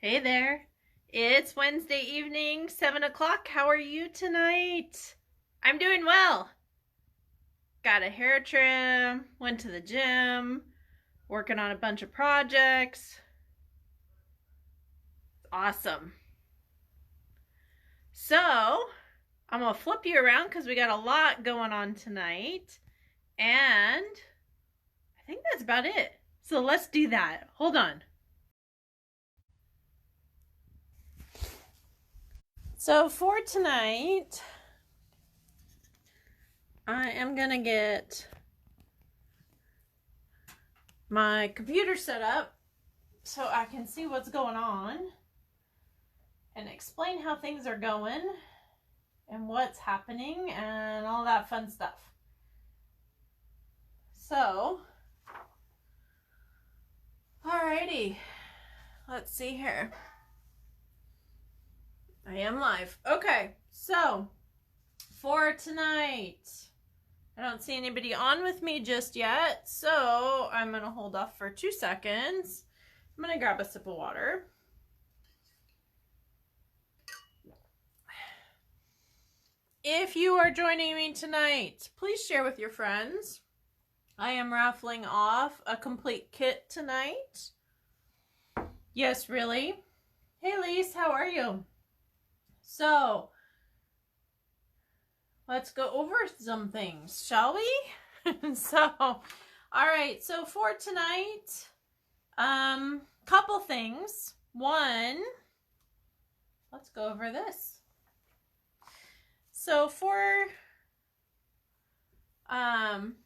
Hey there. It's Wednesday evening, 7 o'clock. How are you tonight? I'm doing well. Got a hair trim, went to the gym, working on a bunch of projects. Awesome. So, I'm going to flip you around because we got a lot going on tonight. And I think that's about it. So let's do that. Hold on. So for tonight, I am going to get my computer set up so I can see what's going on and explain how things are going and what's happening and all that fun stuff. So, alrighty, let's see here. I am live. Okay, so for tonight, I don't see anybody on with me just yet, so I'm going to hold off for 2 seconds. I'm going to grab a sip of water. If you are joining me tonight, please share with your friends. I am raffling off a complete kit tonight. Yes, really? Hey, Lise, how are you? So, let's go over some things, shall we? All right, so for tonight, couple things. One, let's go over this. So I'm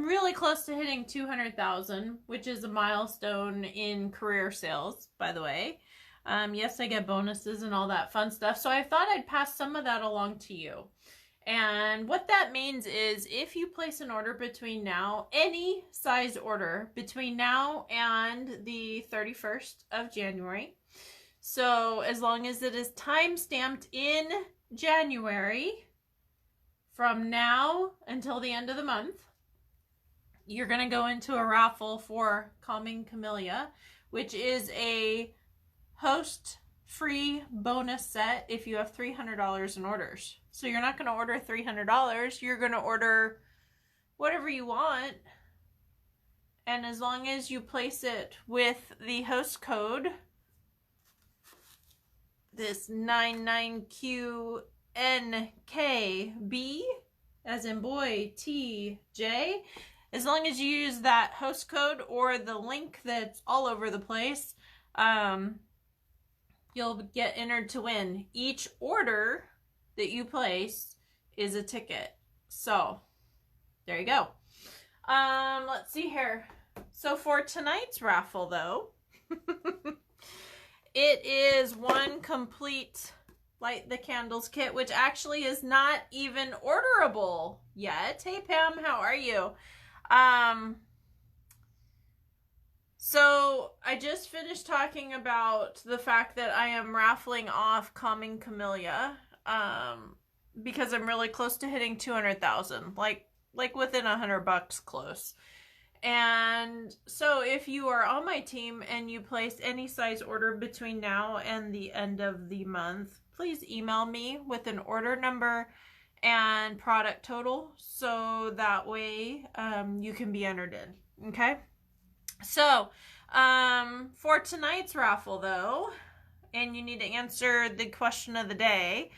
really close to hitting 200,000, which is a milestone in career sales, by the way. Yes, I get bonuses and all that fun stuff. So I thought I'd pass some of that along to you. And what that means is if you place an order between now, any size order between now and the 31st of January. So as long as it is time stamped in January from now until the end of the month, you're going to go into a raffle for Calming Camellia, which is a host free bonus set if you have $300 in orders. So you're not going to order $300, you're going to order whatever you want. And as long as you place it with the host code, this 99QNKB, as in boy, TJ, as long as you use that host code or the link that's all over the place, you'll get entered to win. Each order that you place is a ticket. So, there you go. Let's see here. So for tonight's raffle, though, it is one complete Light the Candles kit, which actually is not even orderable yet. Hey, Pam, how are you? So I just finished talking about the fact that I am raffling off Calming Camellia, because I'm really close to hitting 200,000, like within $100 close. And so if you are on my team and you place any size order between now and the end of the month, please email me with an order number and product total, so that way you can be entered in. Okay, so for tonight's raffle, though, and you need to answer the question of the day,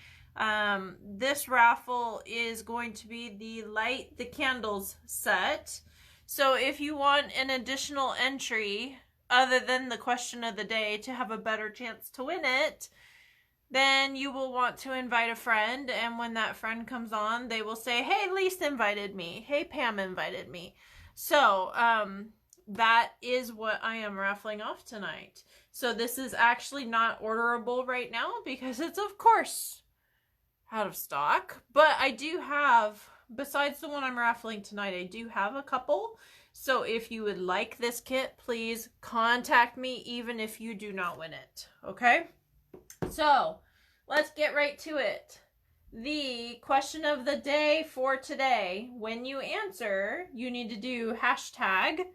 this raffle is going to be the Light the Candles set. So if you want an additional entry other than the question of the day to have a better chance to win it, then you will want to invite a friend, and when that friend comes on, they will say, hey, Lisa invited me. Hey, Pam invited me. So, that is what I am raffling off tonight. So this is actually not orderable right now because it's, of course, out of stock. But I do have, besides the one I'm raffling tonight, I do have a couple. So if you would like this kit, please contact me even if you do not win it. Okay? So, let's get right to it. The question of the day for today, when you answer, you need to do hashtag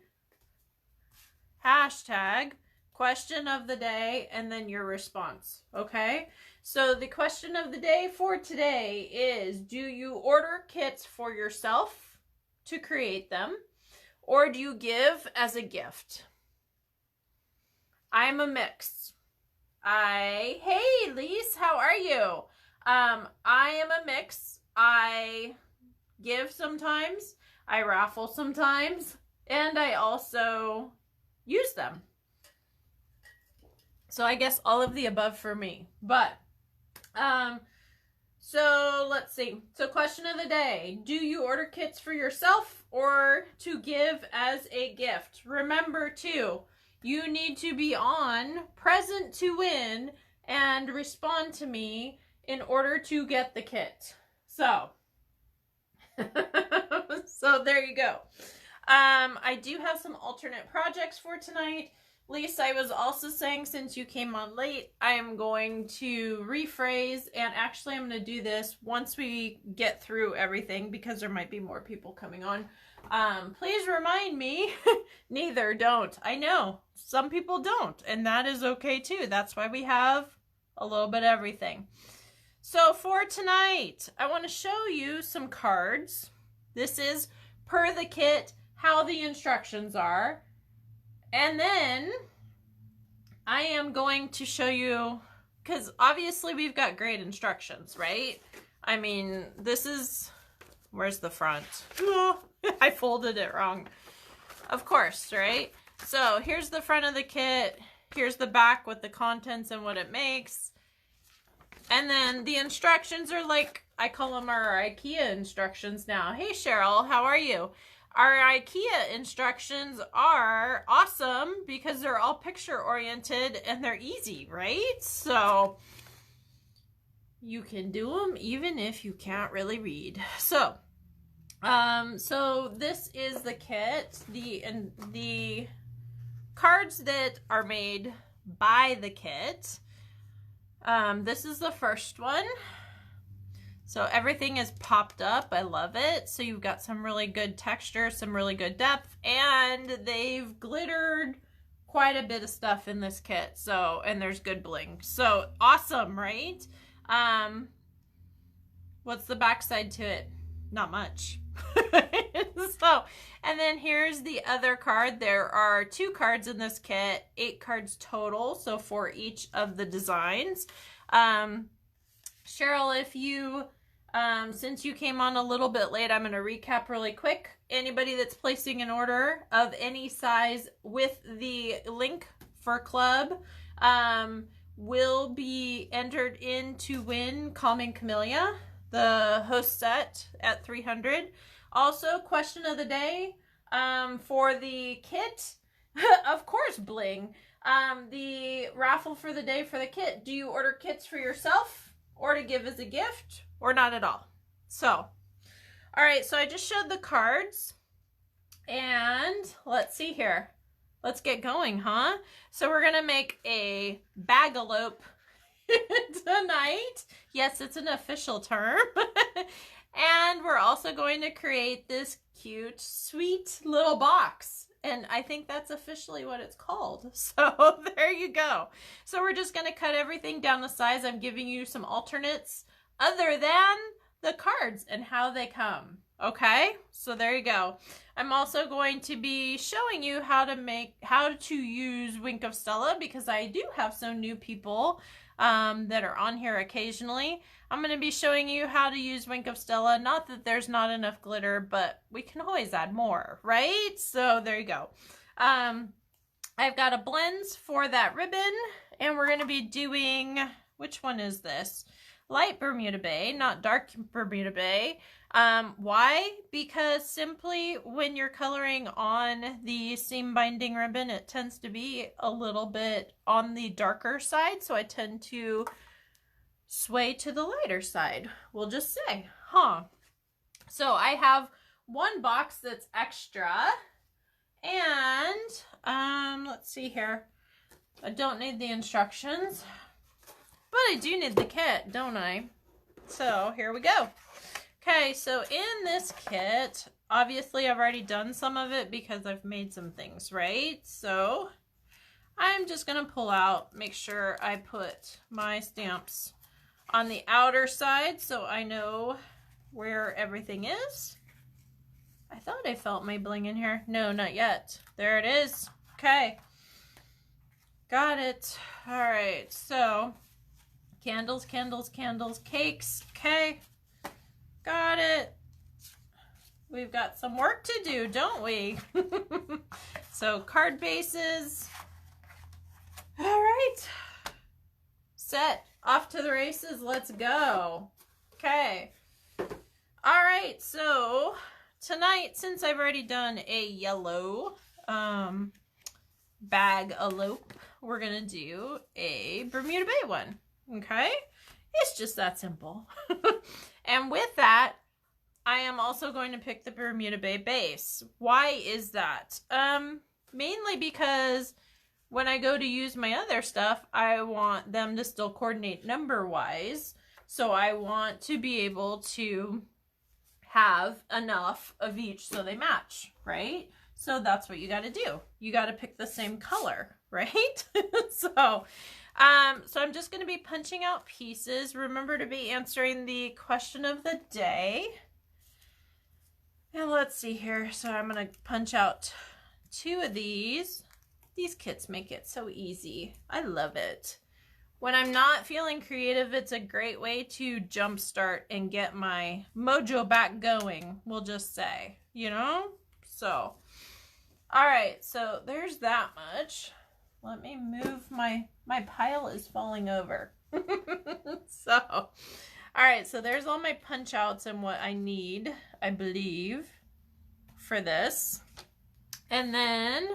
question of the day, and then your response, okay? So the question of the day for today is, do you order kits for yourself to create them, or do you give as a gift? I'm a mix. Hey, Lise, how are you? I am a mix. I give sometimes, I raffle sometimes, and I also use them. So I guess all of the above for me. But, so let's see. So question of the day, do you order kits for yourself or to give as a gift? Remember too, you need to be on present to win and respond to me in order to get the kit. So, so there you go. I do have some alternate projects for tonight. Lisa, I was also saying, since you came on late, I am going to rephrase, and actually I'm going to do this once we get through everything because there might be more people coming on. Please remind me. Neither, don't. I know some people don't, and that is okay too. That's why we have a little bit of everything. So for tonight, I want to show you some cards. This is per the kit, how the instructions are. And then I am going to show you, because obviously we've got great instructions, right? I mean, this is, where's the front? Oh, I folded it wrong. Of course, right? So here's the front of the kit. Here's the back with the contents and what it makes. And then the instructions are like, I call them our IKEA instructions now. Hey, Cheryl, how are you? Our IKEA instructions are awesome because they're all picture oriented and they're easy, right? So you can do them even if you can't really read. So, so this is the kit. The cards that are made by the kit. This is the first one. So everything is popped up. I love it. So you've got some really good texture, some really good depth, and they've glittered quite a bit of stuff in this kit. So, and there's good bling. So awesome, right? What's the backside to it? Not much. So, and then here's the other card. There are 2 cards in this kit, 8 cards total. So for each of the designs. Cheryl, if you, since you came on a little bit late, I'm going to recap really quick. Anybody that's placing an order of any size with the link for club will be entered in to win Calming Camellia, the host set at 300. Also, question of the day for the kit, of course, bling. The raffle for the day for the kit. Do you order kits for yourself or to give as a gift, or not at all? So, all right, so I just showed the cards, and let's see here. Let's get going, huh? So we're gonna make a bagalope tonight. Yes, it's an official term. And we're also going to create this cute, sweet little box. And I think that's officially what it's called. So there you go. So we're just going to cut everything down to size. I'm giving you some alternates other than the cards and how they come. Okay, so there you go. I'm also going to be showing you how to use Wink of Stella, because I do have some new people that are on here occasionally. I'm going to be showing you how to use Wink of Stella. Not that there's not enough glitter, but we can always add more, right? So there you go. I've got a blends for that ribbon, and we're going to be doing, which one is this? Light Bermuda Bay, not dark Bermuda Bay. Why? Because simply when you're coloring on the seam binding ribbon, it tends to be a little bit on the darker side. So I tend to sway to the lighter side. We'll just say, huh? So I have one box that's extra, and let's see here. I don't need the instructions, but I do need the kit, don't I? So here we go. Okay, so in this kit, obviously I've already done some of it because I've made some things, right? So I'm just going to pull out, make sure I put my stamps on the outer side so I know where everything is. I thought I felt my bling in here. No, not yet. There it is. Okay. Got it. All right. So candles, candles, candles, cakes. Okay. Got it. We've got some work to do, don't we? So card bases. All right. Set. Off to the races. Let's go. Okay. All right. So tonight, since I've already done a yellow bag elope, we're going to do a Bermuda Bay one. Okay. It's just that simple. And with that, I am also going to pick the Bermuda Bay base. Why is that? Mainly because when I go to use my other stuff, I want them to still coordinate number-wise. So I want to be able to have enough of each so they match, right? So that's what you got to do. You got to pick the same color, right? So I'm just going to be punching out pieces. Remember to be answering the question of the day. And let's see here. So I'm going to punch out 2 of these. These kits make it so easy. I love it. When I'm not feeling creative, it's a great way to jumpstart and get my mojo back going, we'll just say, you know? So, all right. So there's that much. Let me move my pile is falling over. So, all right. So there's all my punch outs and what I need, I believe, for this. And then,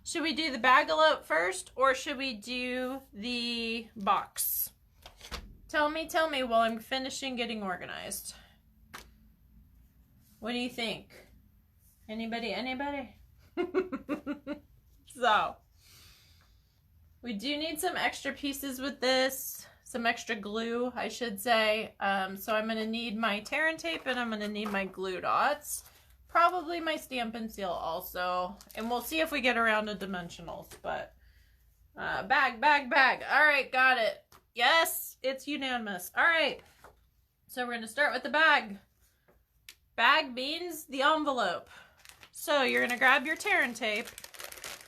should we do the bag elope first, or should we do the box? Tell me while I'm finishing getting organized. What do you think? Anybody? So, we do need some extra pieces with this. Some extra glue, I should say. So I'm going to need my tear and tape, and I'm going to need my glue dots. Probably my Stampin' Seal also. And we'll see if we get around to dimensionals. But bag. All right, got it. Yes, it's unanimous. All right. So we're going to start with the bag. Bag means the envelope. So you're going to grab your tear and tape.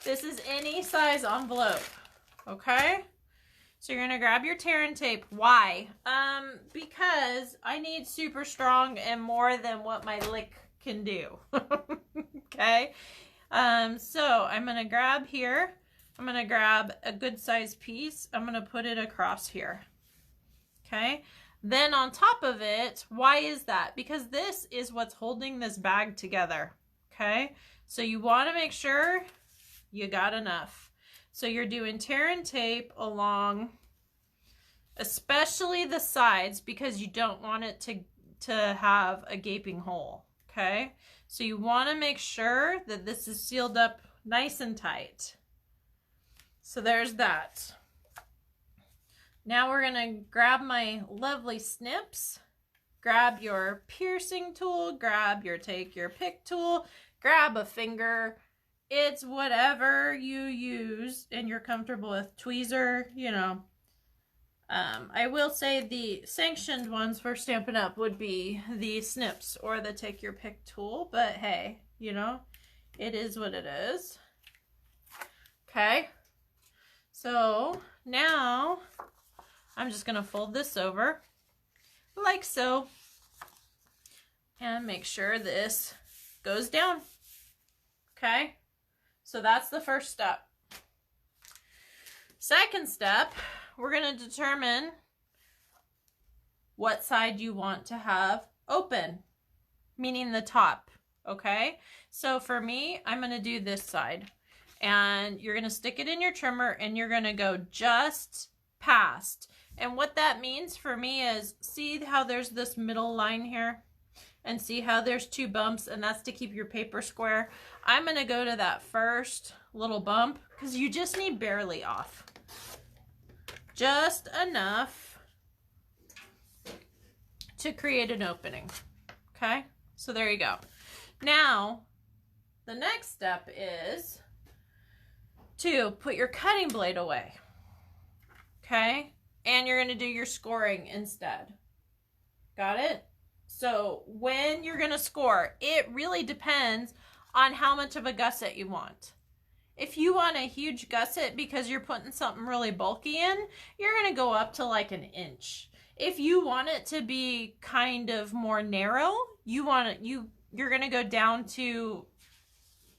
This is any size envelope. Okay? So you're going to grab your tear and tape. Why? Because I need super strong and more than what my lick can do. Okay? So I'm going to grab here. I'm going to grab a good size piece. I'm going to put it across here. Okay? Then on top of it, why is that? Because this is what's holding this bag together. Okay? So you want to make sure you got enough. So you're doing tear and tape along, especially the sides, because you don't want it to have a gaping hole. Okay, so you want to make sure that this is sealed up nice and tight. So there's that. Now we're going to grab my lovely snips. Grab your piercing tool, grab your take your pick tool, grab a finger. It's whatever you use and you're comfortable with. Tweezer, you know. I will say the sanctioned ones for Stampin' Up! Would be the snips or the take your pick tool, but hey, you know, it is what it is. Okay, so now I'm just going to fold this over like so and make sure this goes down. Okay, so that's the first step. Second step, we're going to determine what side you want to have open, meaning the top, okay? So for me, I'm going to do this side, and you're going to stick it in your trimmer, and you're going to go just past. And what that means for me is, see how there's this middle line here? And see how there's 2 bumps, and that's to keep your paper square. I'm going to go to that first little bump, because you just need barely off. Just enough to create an opening. Okay, so there you go. Now, the next step is 2, put your cutting blade away. Okay? And you're going to do your scoring instead. Got it? So when you're going to score, it really depends on how much of a gusset you want. If you want a huge gusset because you're putting something really bulky in, you're going to go up to like an inch. If you want it to be kind of more narrow, you're going to go down to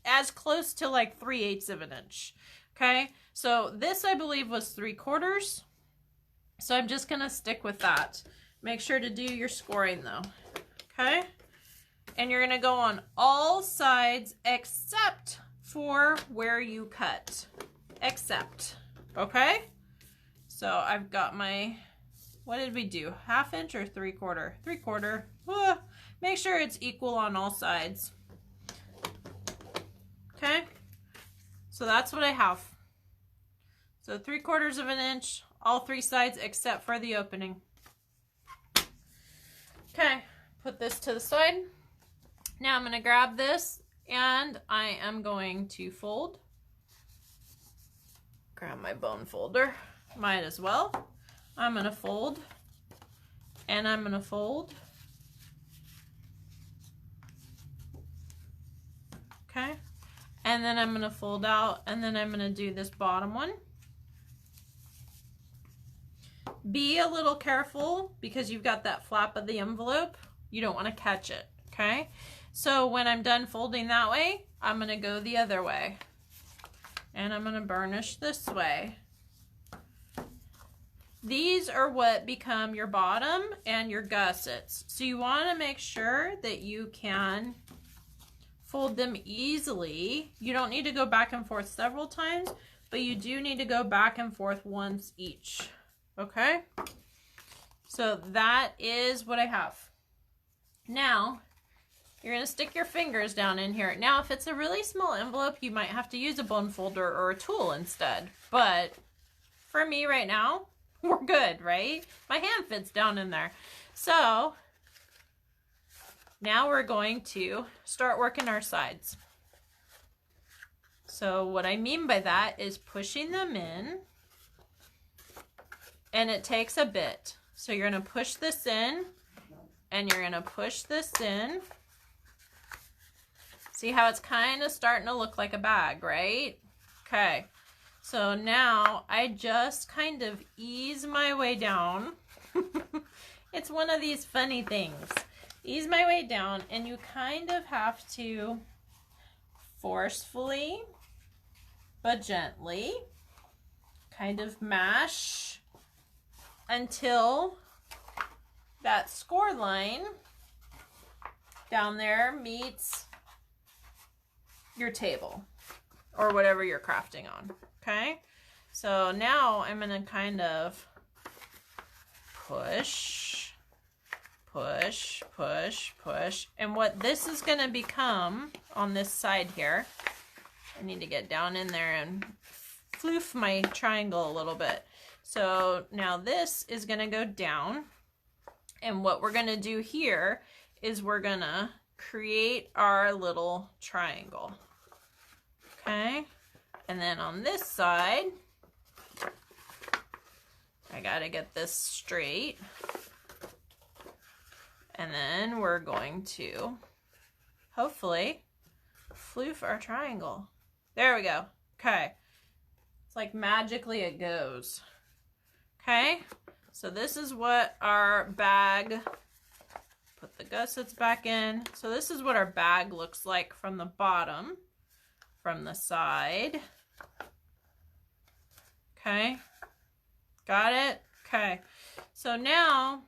as close to like 3/8 of an inch. Okay? So this I believe was 3/4. So I'm just going to stick with that. Make sure to do your scoring though. Okay? And you're going to go on all sides except for where you cut. Except. Okay? So I've got my, what did we do? 1/2 inch or 3/4? 3/4. Make sure it's equal on all sides. Okay? So that's what I have. So 3/4 of an inch, all 3 sides except for the opening. Okay, put this to the side. Now I'm going to grab this and I am going to fold. Grab my bone folder. Might as well. I'm going to fold and I'm going to fold. Okay. And then I'm going to fold out and then I'm going to do this bottom one. Be a little careful because you've got that flap of the envelope. You don't want to catch it, okay? So when I'm done folding that way, I'm going to go the other way. And I'm going to burnish this way. These are what become your bottom and your gussets. So you want to make sure that you can fold them easily. You don't need to go back and forth several times, but you do need to go back and forth once each. Okay, so that is what I have. Now, you're going to stick your fingers down in here. Now, if it's a really small envelope, you might have to use a bone folder or a tool instead. But for me right now, we're good, right? My hand fits down in there. So, now we're going to start working our sides. So, what I mean by that is pushing them in. And it takes a bit. So you're going to push this in and you're going to push this in. See how it's kind of starting to look like a bag, right? Okay. So now I just kind of ease my way down. It's one of these funny things. Ease my way down and you kind of have to forcefully but gently kind of mash until that score line down there meets your table or whatever you're crafting on. Okay, so now I'm going to kind of push, push, push, push. And what this is going to become on this side here, I need to get down in there and floof my triangle a little bit. So now this is going to go down, and what we're going to do here is we're going to create our little triangle. Okay, and then on this side, I got to get this straight, and then we're going to hopefully floof our triangle. There we go. Okay, it's like magically it goes. Okay, so this is what our bag, put the gussets back in. So this is what our bag looks like from the bottom, from the side. Okay, got it? Okay, so now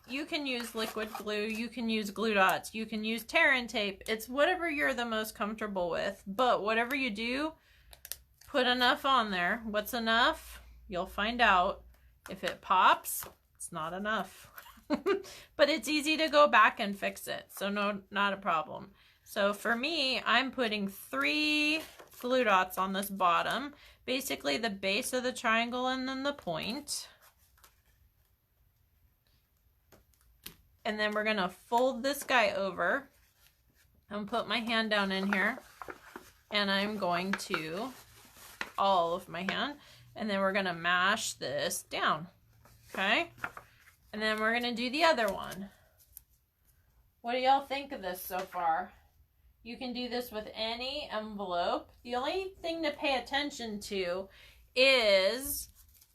you can use liquid glue, you can use glue dots, you can use tear and tape. It's whatever you're the most comfortable with, but whatever you do, put enough on there. What's enough? You'll find out. If it pops, it's not enough. But it's easy to go back and fix it, so no, not a problem. So for me, I'm putting 3 glue dots on this bottom, basically the base of the triangle and then the point. And then we're going to fold this guy over and put my hand down in here. And I'm going to all of my hand, and then we're going to mash this down. Okay? And then we're going to do the other one. What do y'all think of this so far? You can do this with any envelope. The only thing to pay attention to is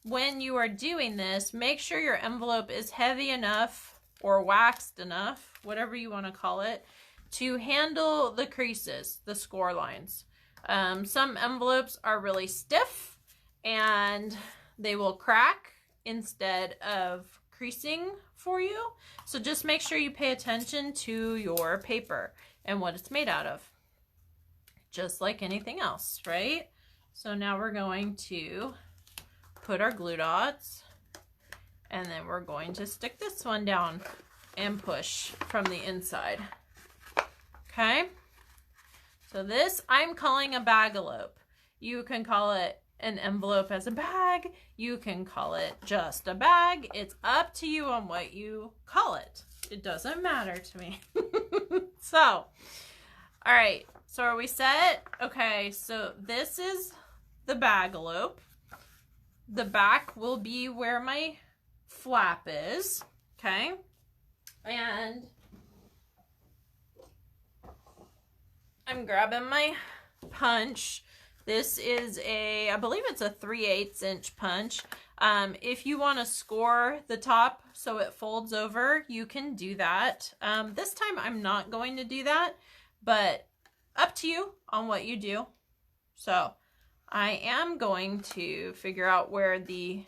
when you are doing this, make sure your envelope is heavy enough or waxed enough, whatever you want to call it, to handle the creases, the score lines. Some envelopes are really stiff and they will crack instead of creasing for you. So just make sure you pay attention to your paper and what it's made out of, just like anything else, right? So now we're going to put our glue dots, and then we're going to stick this one down and push from the inside. Okay? So this I'm calling a bag-elope. You can call it an envelope as a bag. You can call it just a bag. It's up to you on what you call it. It doesn't matter to me. So, all right. So are we set? Okay, so this is the bag-elope. The back will be where my flap is. Okay? And I'm grabbing my punch. This is I believe it's a 3/8 inch punch. If you want to score the top so it folds over, you can do that. This time I'm not going to do that, but up to you on what you do. So I am going to figure out where the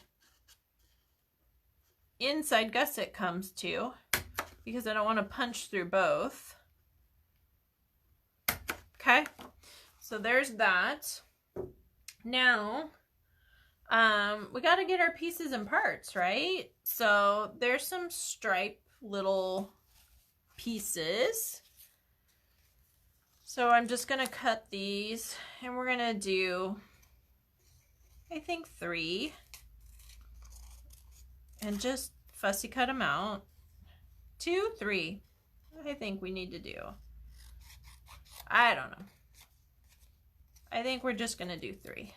inside gusset comes to, because I don't want to punch through both. Okay, so there's that. Now, we got to get our pieces and parts, right? So there's some stripe little pieces. So I'm just going to cut these, and we're going to do, I think, 3. And just fussy cut them out. 2, 3, I think we need to do. I don't know. I think we're just going to do 3.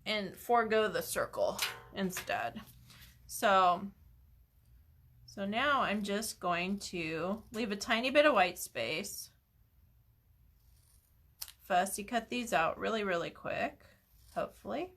And forego the circle instead. So now I'm just going to leave a tiny bit of white space. Fussy cut these out really, really quick, hopefully.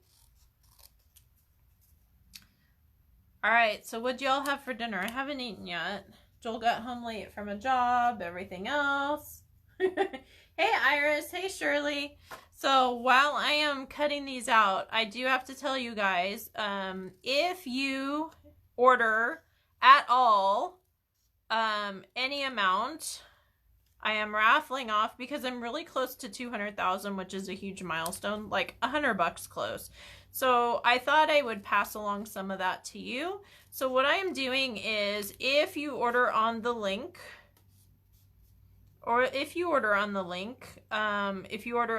All right, so what'd y'all have for dinner? I haven't eaten yet. Joel got home late from a job, everything else. Hey, Iris. Hey, Shirley. So while I am cutting these out, I do have to tell you guys, if you order at all any amount, I am raffling off, because I'm really close to 200,000, which is a huge milestone, like $100 close. So I thought I would pass along some of that to you. So what I am doing is, if you order on the link, if you order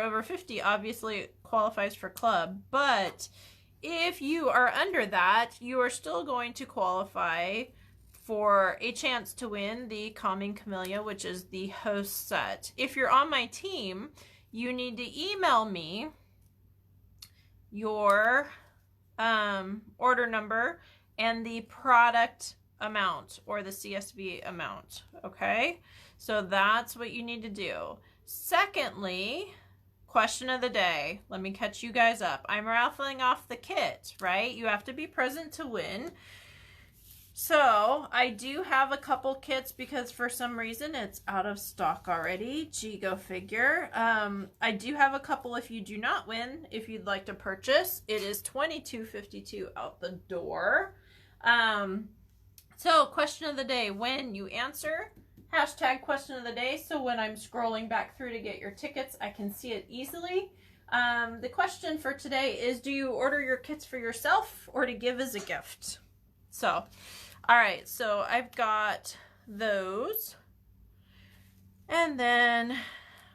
over 50, obviously it qualifies for club. But if you are under that, you are still going to qualify for a chance to win the Calming Camellia, which is the host set. If you're on my team, you need to email me your order number and the product amount, or the CSV amount, okay? So that's what you need to do. Secondly, question of the day. Let me catch you guys up. I'm raffling off the kit, right? You have to be present to win. So I do have a couple kits, because for some reason it's out of stock already. Gee, go figure. I do have a couple if you do not win, if you'd like to purchase. It is $22.52 out the door. So question of the day, when you answer, hashtag question of the day, so when I'm scrolling back through to get your tickets, I can see it easily. The question for today is, do you order your kits for yourself or to give as a gift? So, all right, so I've got those. And then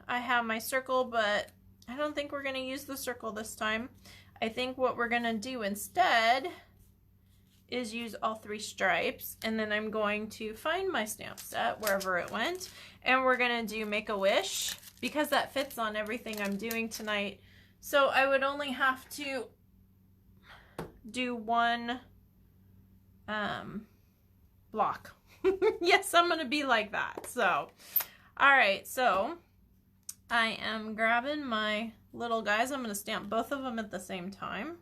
I have my circle, but I don't think we're going to use the circle this time. I think what we're going to do instead is use all 3 stripes, and then I'm going to find my stamp set wherever it went, and we're gonna do Make a Wish because that fits on everything I'm doing tonight. So I would only have to do 1 block. Yes, I'm gonna be like that. So all right, so I am grabbing my little guys. I'm gonna stamp both of them at the same time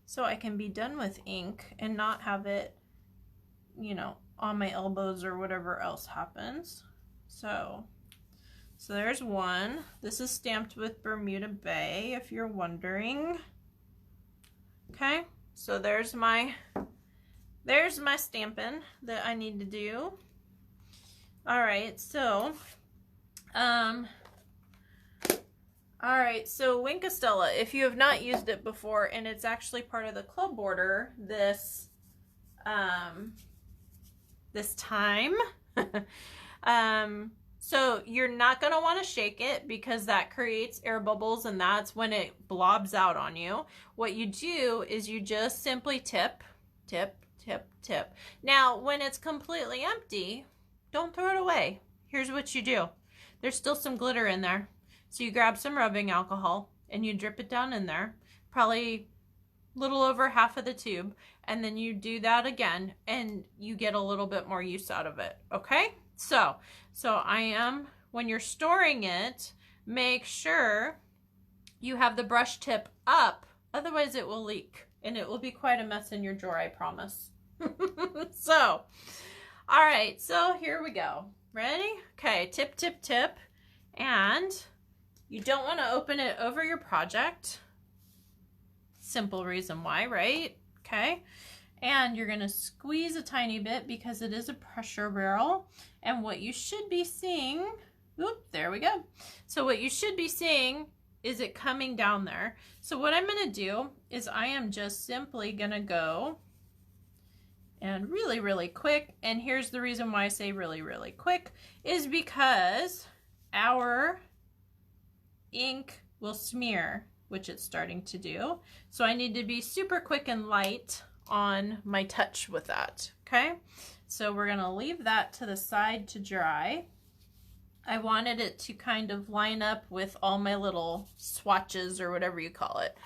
so I can be done with ink and not have it, you know, on my elbows or whatever else happens. So there's 1. This is stamped with Bermuda Bay, if you're wondering. Okay, so there's my stamping that I need to do. All right, so Winkostella, if you have not used it before, and it's actually part of the club order this time. So you're not going to want to shake it because that creates air bubbles and that's when it blobs out on you. What you do is you just simply tip, tip, tip, tip. Now, when it's completely empty, don't throw it away. Here's what you do. There's still some glitter in there. So you grab some rubbing alcohol and you drip it down in there, probably a little over half of the tube, and then you do that again and you get a little bit more use out of it, okay? So when you're storing it, make sure you have the brush tip up, otherwise it will leak and it will be quite a mess in your drawer, I promise. So, all right, so here we go. Ready? Okay, tip, tip, tip, and you don't want to open it over your project. Simple reason why, right? Okay. And you're going to squeeze a tiny bit because it is a pressure barrel. And what you should be seeing, oop, there we go. So what you should be seeing is it coming down there. So what I'm going to do is I am just simply going to go and really, really quick. And here's the reason why I say really, really quick is because our ink will smear, which it's starting to do. So I need to be super quick and light on my touch with that, okay? So we're gonna leave that to the side to dry. I wanted it to kind of line up with all my little swatches or whatever you call it.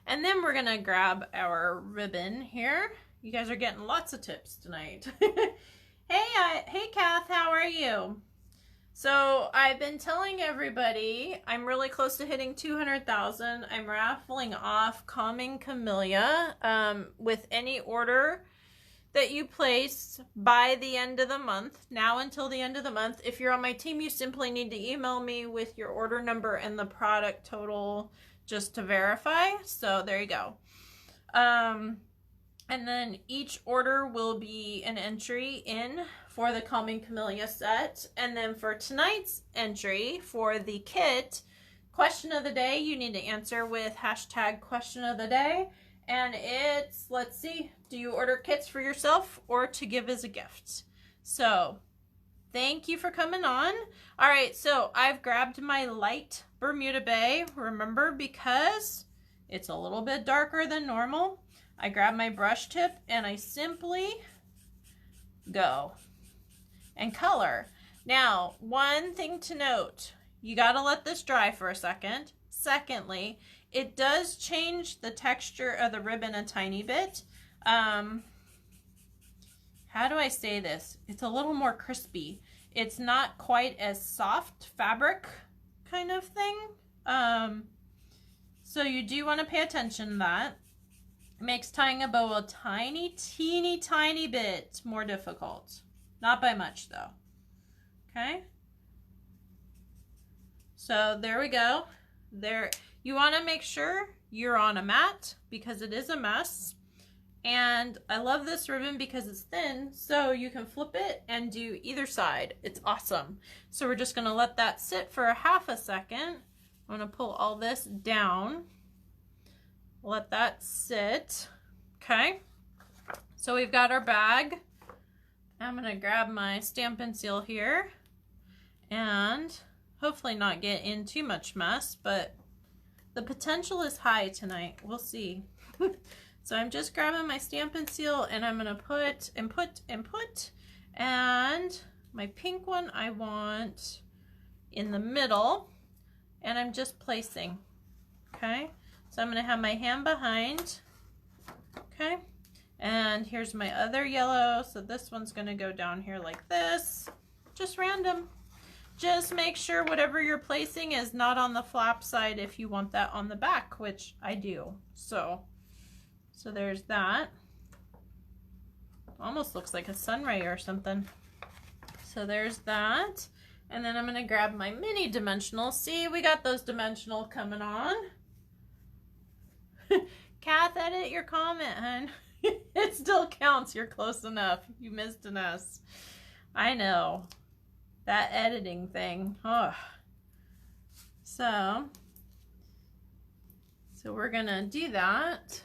And then we're gonna grab our ribbon here. You guys are getting lots of tips tonight. Hey Kath, how are you? So I've been telling everybody I'm really close to hitting 200,000. I'm raffling off Calming Camellia with any order that you place by the end of the month, now until the end of the month. If you're on my team, you simply need to email me with your order number and the product total just to verify. So there you go. And then each order will be an entry in for the Calming Camellia set. And then for tonight's entry for the kit, question of the day, you need to answer with hashtag question of the day. And it's, let's see, do you order kits for yourself or to give as a gift? So thank you for coming on. All right, so I've grabbed my light Bermuda Bay, remember, because it's a little bit darker than normal. I grab my brush tip and I simply go and color. Now, one thing to note, you got to let this dry for a second. Secondly, it does change the texture of the ribbon a tiny bit. How do I say this? It's a little more crispy. It's not quite as soft fabric kind of thing. So you do want to pay attention to that. Makes tying a bow a teeny bit more difficult. Not by much though. Okay. So there we go. There, you want to make sure you're on a mat because it is a mess. And I love this ribbon because it's thin, so you can flip it and do either side. It's awesome. So we're just going to let that sit for a half a second. I'm going to pull all this down. Let that sit. Okay. So we've got our bag. I'm going to grab my Stampin' Seal here and hopefully not get in too much mess, but the potential is high tonight. We'll see. So I'm just grabbing my Stampin' Seal and I'm gonna put and put and put, and my pink one I want in the middle, and I'm just placing, okay? So I'm gonna have my hand behind, okay? And here's my other yellow, so this one's gonna go down here like this, just random. Just make sure whatever you're placing is not on the flap side if you want that on the back, which I do. So there's that. Almost looks like a sun ray or something. So there's that. And then I'm gonna grab my mini dimensional. See, we got those dimensional coming on. Kath, edit your comment, hun. It still counts. You're close enough. You missed an S. I know. That editing thing. Oh. So we're gonna do that.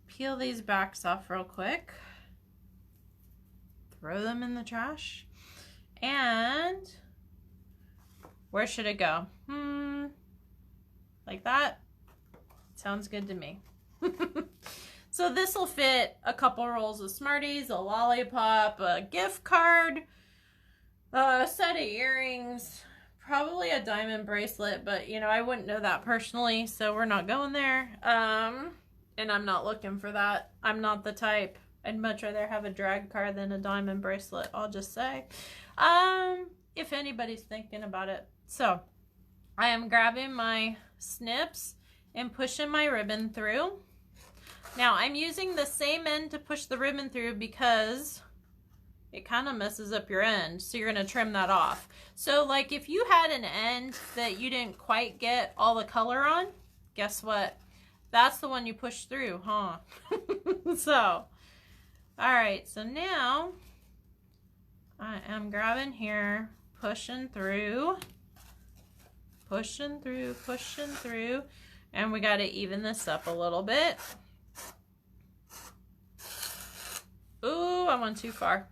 Peel these backs off real quick. Throw them in the trash. And where should it go? Like that? Sounds good to me. So this will fit a couple rolls of Smarties, a lollipop, a gift card, a set of earrings, probably a diamond bracelet, but you know, I wouldn't know that personally, so we're not going there. And I'm not looking for that. I'm not the type. I'd much rather have a drag card than a diamond bracelet, I'll just say. If anybody's thinking about it. So I am grabbing my snips and pushing my ribbon through. Now I'm using the same end to push the ribbon through because it kind of messes up your end. So you're going to trim that off. So like if you had an end that you didn't quite get all the color on, guess what? That's the one you push through, huh? So, all right. So now I am grabbing here, pushing through, pushing through, pushing through. And we got to even this up a little bit. Ooh, I went too far.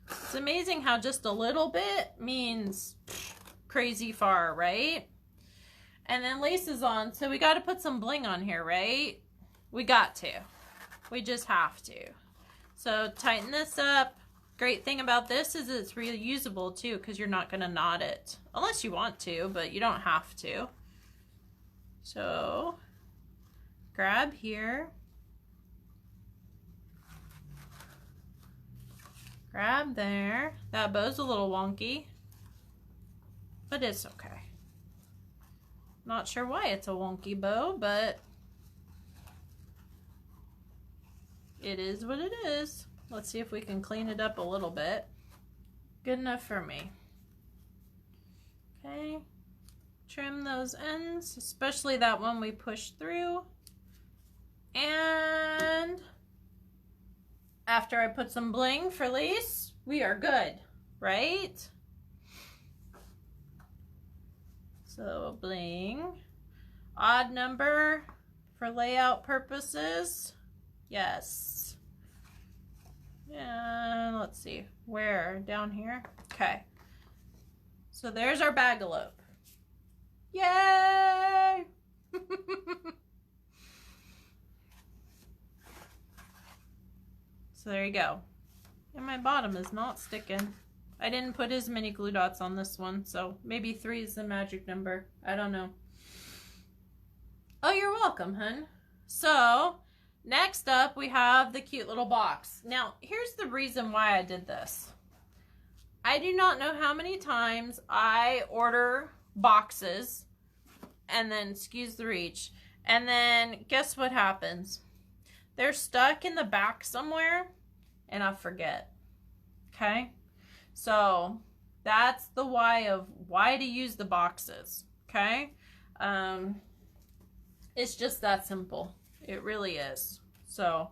It's amazing how just a little bit means crazy far, right? And then lace is on, so we got to put some bling on here, right? We got to. We just have to. So tighten this up. Great thing about this is it's reusable too, because you're not going to knot it. Unless you want to, but you don't have to. So grab here. Grab there. That bow's a little wonky, but it's okay. Not sure why it's a wonky bow, but it is what it is. Let's see if we can clean it up a little bit. Good enough for me. Okay. Trim those ends, especially that one we pushed through. And after I put some bling for lace, we are good, right? So bling, odd number for layout purposes, yes. And let's see, where, down here? Okay, so there's our bagalope. Yay! So there you go. And my bottom is not sticking. I didn't put as many glue dots on this one, so maybe 3 is the magic number. I don't know. Oh, you're welcome, hun. So, next up we have the cute little box. Now, here's the reason why I did this. I do not know how many times I order boxes and then, excuse the reach, and then guess what happens? They're stuck in the back somewhere and I forget. Okay? So that's the why of why to use the boxes. Okay? It's just that simple. It really is. So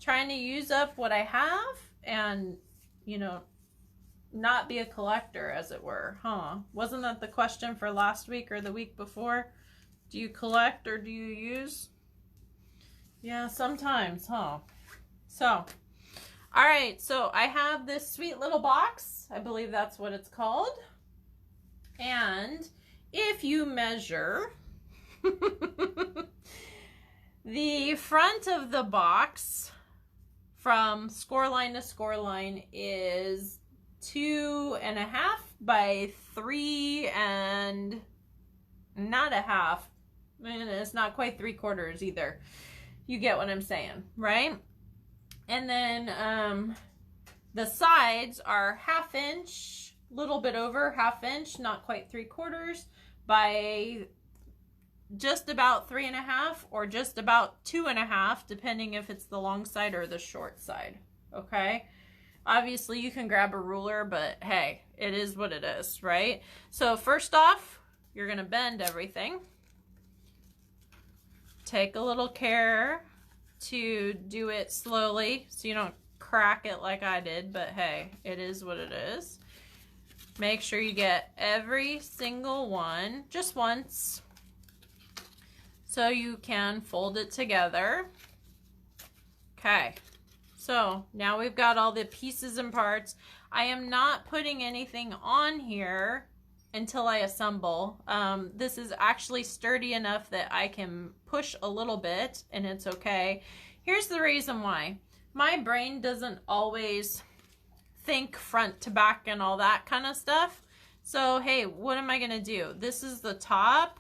trying to use up what I have and, you know, not be a collector, as it were, huh? Wasn't that the question for last week or the week before? Do you collect or do you use? Yeah, sometimes, huh? So, all right, so I have this sweet little box. I believe that's what it's called. And if you measure The front of the box from score line to score line is 2.5 by 3 and not a half. And it's not quite 3/4 either. You get what I'm saying, right? And then the sides are 1/2 inch, little bit over 1/2 inch, not quite 3/4 by just about 3.5 or just about 2.5, depending if it's the long side or the short side. Okay. Obviously you can grab a ruler, but hey, it is what it is, right? So first off, you're going to bend everything. Take a little care to do it slowly so you don't crack it like I did, but hey, it is what it is. Make sure you get every single one just once so you can fold it together. Okay, so now we've got all the pieces and parts. I am not putting anything on here until I assemble. This is actually sturdy enough that I can push a little bit and it's okay. Here's the reason why. My brain doesn't always think front to back and all that kind of stuff. So, hey, what am I gonna do? This is the top,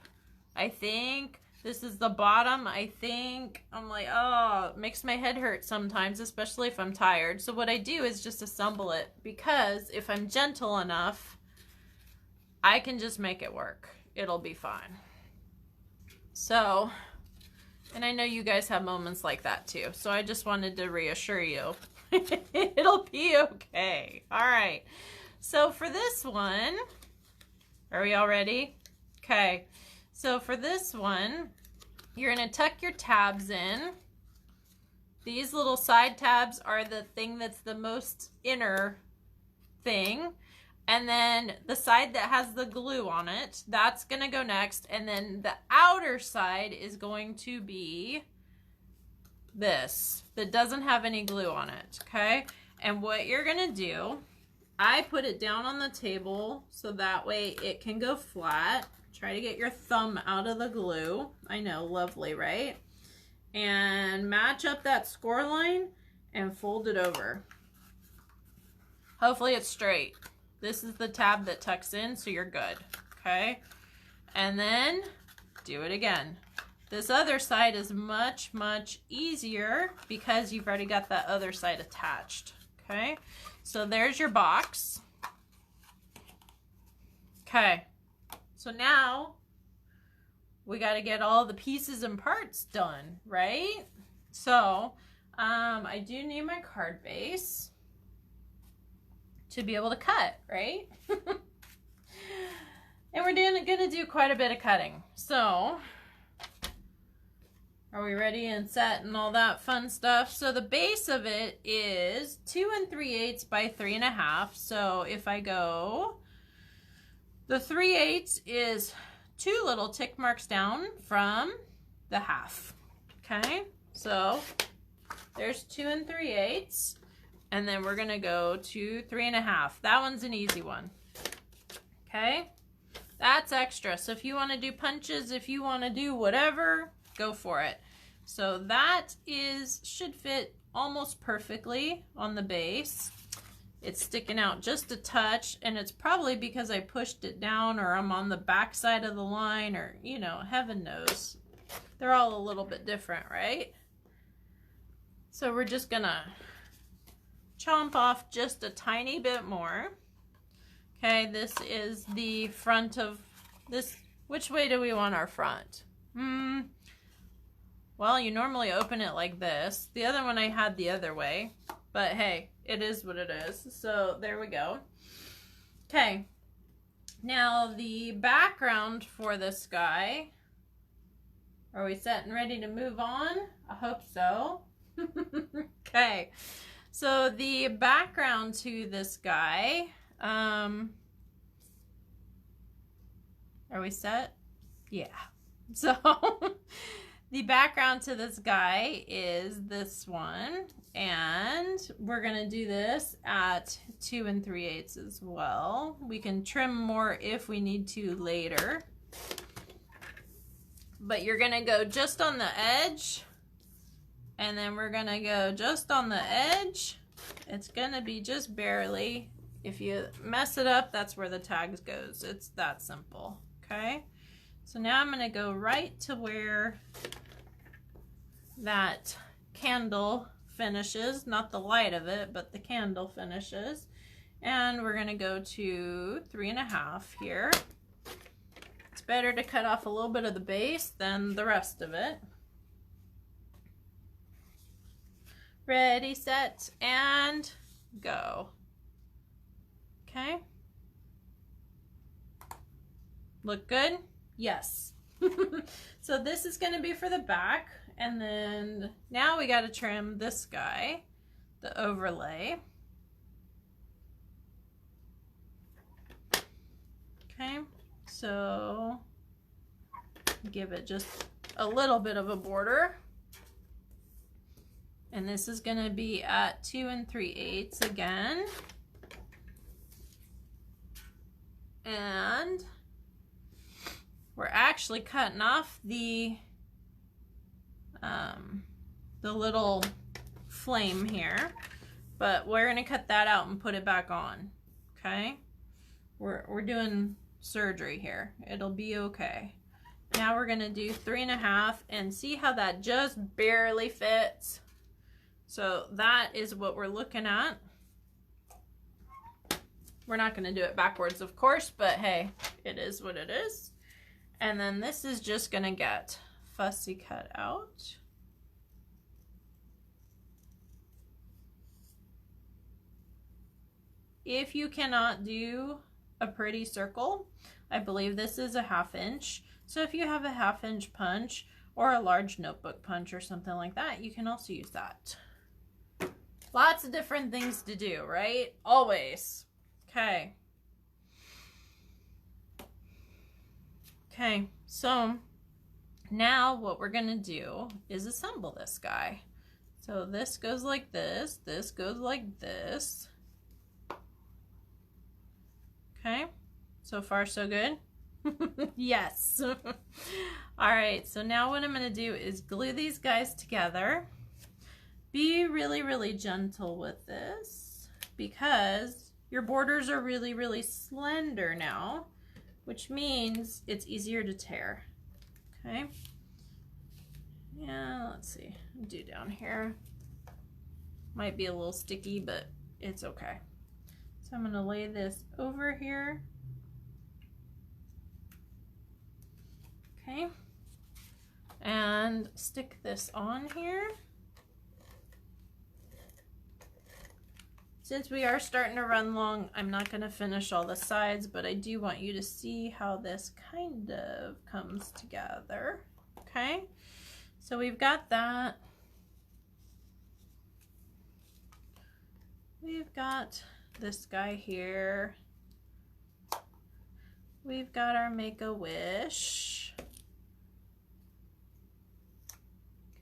I think. This is the bottom, I think. I'm like, oh, it makes my head hurt sometimes, especially if I'm tired. So what I do is just assemble it, because if I'm gentle enough, I can just make it work. It'll be fine. So, and I know you guys have moments like that too. So I just wanted to reassure you, it'll be okay. All right. So for this one, are we all ready? Okay. So for this one, you're going to tuck your tabs in. These little side tabs are the thing that's the most inner thing. And then the side that has the glue on it, that's going to go next. And then the outer side is going to be this, that doesn't have any glue on it, okay? And what you're going to do, I put it down on the table so that way it can go flat. Try to get your thumb out of the glue. I know, lovely, right? And match up that score line and fold it over. Hopefully it's straight. This is the tab that tucks in, so you're good, okay? And then do it again. This other side is much, much easier because you've already got that other side attached, okay? So there's your box. Okay. So now we got to get all the pieces and parts done, right? So I do need my card base to be able to cut, right? And we're going to do quite a bit of cutting. So are we ready and set and all that fun stuff? So the base of it is 2 3/8 by 3.5. So if I go, the 3/8 is 2 little tick marks down from the half. Okay, so there's 2 3/8, and then we're gonna go to 3.5. That one's an easy one. Okay, that's extra. So if you want to do punches, if you want to do whatever, go for it. So that should fit almost perfectly on the base. It's sticking out just a touch, and it's probably because I pushed it down, or I'm on the back side of the line, or, you know, heaven knows. They're all a little bit different, right? So we're just gonna chomp off just a tiny bit more. Okay, this is the front of this. Which way do we want our front? Well, you normally open it like this. The other one I had the other way, but hey, it is what it is. So there we go. Okay. Now the background for this guy. Are we set and ready to move on? I hope so. Okay. So the background to this guy. Are we set? Yeah. So the background to this guy is this one, and we're gonna do this at 2 3/8 as well. We can trim more if we need to later, but you're gonna go just on the edge And then we're gonna go just on the edge. It's gonna be just barely. If you mess it up, that's where the tags goes. It's that simple, okay? So now I'm gonna go right to where that candle finishes, not the light of it, but the candle finishes. And we're gonna go to 3.5 here. It's better to cut off a little bit of the base than the rest of it. Ready, set, and go. Okay. Look good? Yes. So this is going to be for the back, and then now we got to trim this guy, the overlay. Okay, so give it just a little bit of a border. And this is going to be at 2 3/8 again. And we're actually cutting off the little flame here, but we're going to cut that out and put it back on. Okay, we're doing surgery here. It'll be okay. Now we're going to do 3.5 and see how that just barely fits. So that is what we're looking at. We're not going to do it backwards, of course, but hey, it is what it is. And then this is just going to get fussy cut out. If you cannot do a pretty circle, I believe this is a 1/2 inch. So if you have a 1/2 inch punch or a large notebook punch or something like that, you can also use that. Lots of different things to do, right? Always. Okay. Okay, so now what we're gonna do is assemble this guy. So this goes like this goes like this. Okay, so far so good? Yes. All right, so now what I'm gonna do is glue these guys together. Be really, really gentle with this because your borders are really, really slender now, which means it's easier to tear. Okay. Yeah, let's see. Do down here. Might be a little sticky, but it's okay. So I'm going to lay this over here. Okay. And stick this on here. Since we are starting to run long, I'm not going to finish all the sides, but I do want you to see how this kind of comes together. Okay, so we've got that. We've got this guy here. We've got our Make-A-Wish.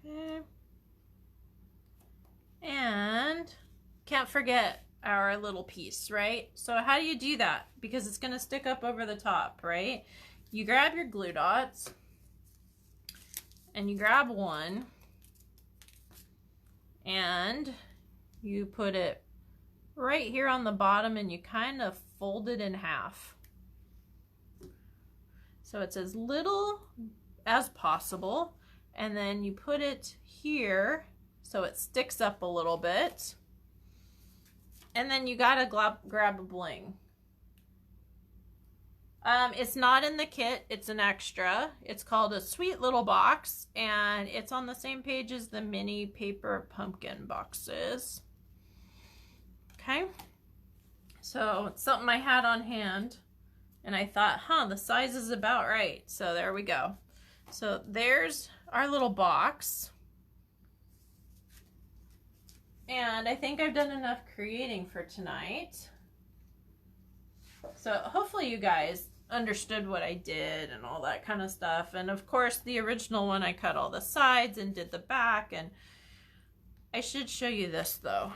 Okay. And can't forget our little piece, right? So how do you do that? Because it's going to stick up over the top, right? You grab your glue dots and you grab one and you put it right here on the bottom and you kind of fold it in half. So it's as little as possible, and then you put it here so it sticks up a little bit. And then you gotta grab a bling. It's not in the kit, it's an extra. It's called a Sweet Little Box, and it's on the same page as the mini paper pumpkin boxes. Okay, so it's something I had on hand, and I thought, the size is about right. So there we go. So there's our little box. And I think I've done enough creating for tonight. So hopefully you guys understood what I did and all that kind of stuff. And of course, the original one, I cut all the sides and did the back. And I should show you this though.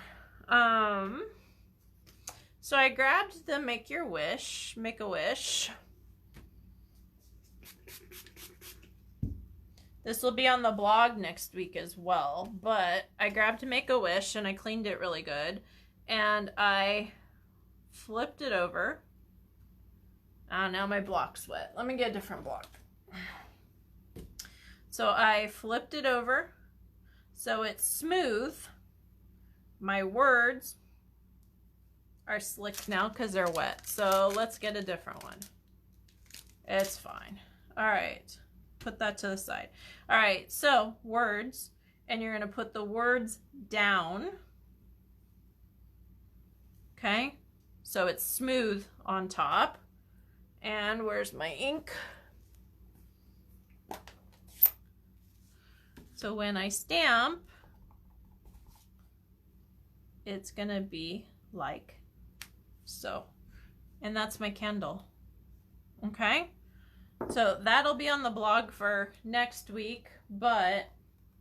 So I grabbed the Make-A-Wish. This will be on the blog next week as well, but I grabbed Make-A-Wish and I cleaned it really good. And I flipped it over. Oh, now my block's wet. Let me get a different block. So I flipped it over so it's smooth. My words are slick now because they're wet. So let's get a different one. It's fine. All right. Put that to the side. All right. So words, and you're going to put the words down. Okay. So it's smooth on top. And where's my ink? So when I stamp, it's going to be like so. And that's my candle. Okay? So that'll be on the blog for next week, but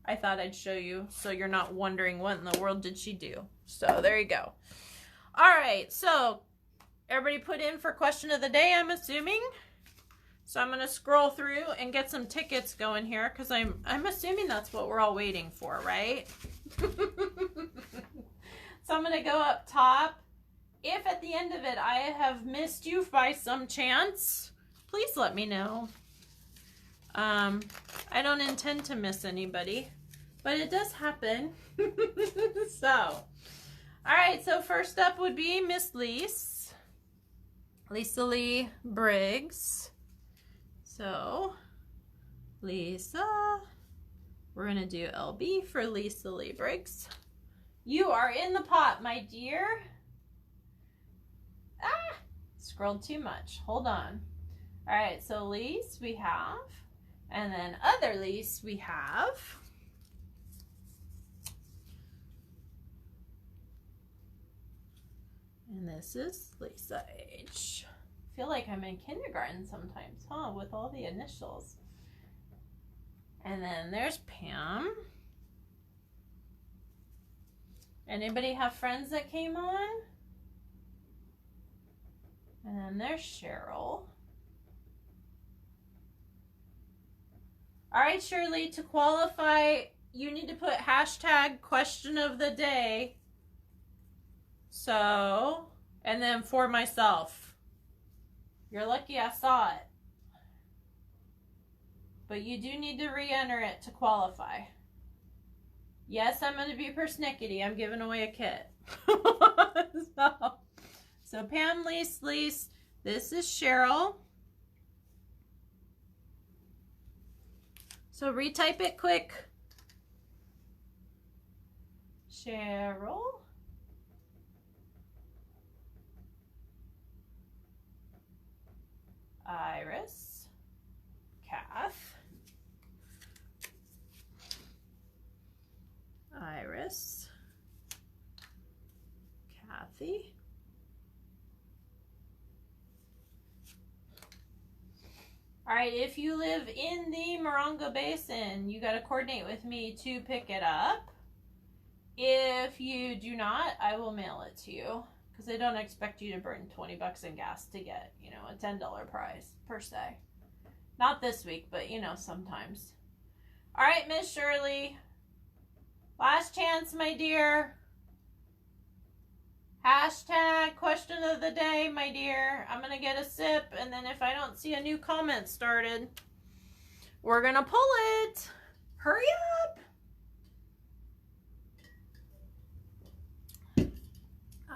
I thought I'd show you so you're not wondering what in the world did she do. So there you go. All right, so everybody put in for question of the day, I'm assuming. So I'm going to scroll through and get some tickets going here because I'm assuming that's what we're all waiting for, right? So I'm going to go up top. If at the end of it I have missed you by some chance, please let me know. I don't intend to miss anybody, but it does happen. So, all right, so first up would be Miss Lisa Lee Briggs. So, Lisa, we're going to do LB for Lisa Lee Briggs. You are in the pot, my dear. Ah, scrolled too much. Hold on. All right, so Lise we have, and then other Lise we have. And this is Lisa H. I feel like I'm in kindergarten sometimes, huh, with all the initials. And then there's Pam. Anybody have friends that came on? And then there's Cheryl. All right, Shirley, to qualify, you need to put hashtag question of the day. So, and then for myself. You're lucky I saw it. But you do need to re-enter it to qualify. Yes, I'm going to be persnickety. I'm giving away a kit. So Pam, Lise. This is Cheryl. So retype it quick. Cheryl. Iris. Kath. Iris. Kathy. All right, if you live in the Morongo Basin, you got to coordinate with me to pick it up. If you do not, I will mail it to you because I don't expect you to burn 20 bucks in gas to get, you know, a $10 prize per se. Not this week, but, you know, sometimes. All right, Miss Shirley. Last chance, my dear. Hashtag question of the day, my dear. I'm going to get a sip, and then if I don't see a new comment started, we're going to pull it. Hurry up.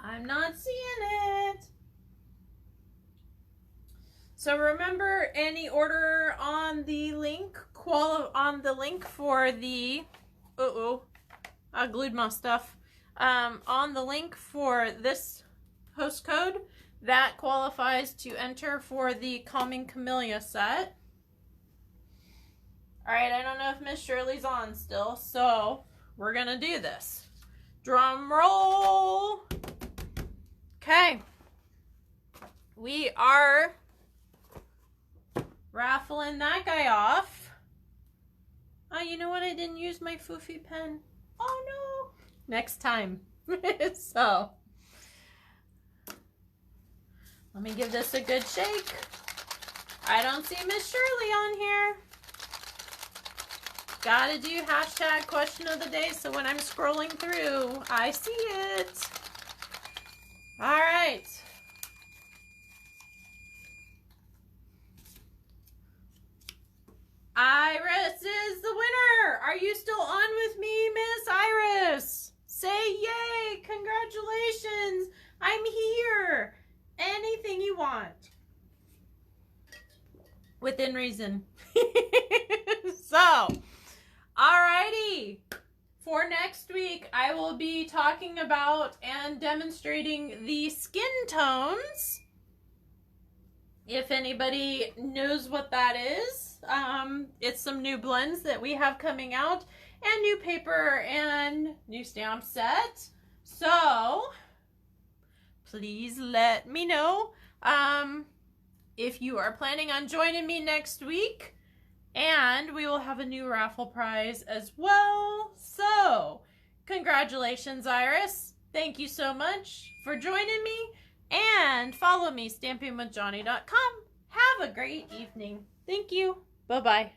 I'm not seeing it. So remember, any order on the link, for the, I glued my stuff. On the link for this host code, that qualifies to enter for the Calming Camellia set. All right, I don't know if Miss Shirley's on still, so we're going to do this. Drum roll. Okay. We are raffling that guy off. Oh, you know what? I didn't use my foofy pen. Oh, no. Next time. So, let me give this a good shake. I don't see Miss Shirley on here. Gotta do hashtag question of the day so when I'm scrolling through, I see it. All right. Iris is the winner. Are you still on with me, Miss Iris? Say yay. Congratulations. I'm here. Anything you want. Within reason. So, alrighty. For next week, I will be talking about and demonstrating the skin tones. If anybody knows what that is, it's some new blends that we have coming out and new paper and new stamp set. So, please let me know if you are planning on joining me next week. And we will have a new raffle prize as well. So, congratulations, Iris. Thank you so much for joining me. And follow me, stampingwithjohnny.com. Have a great evening. Thank you. Bye-bye.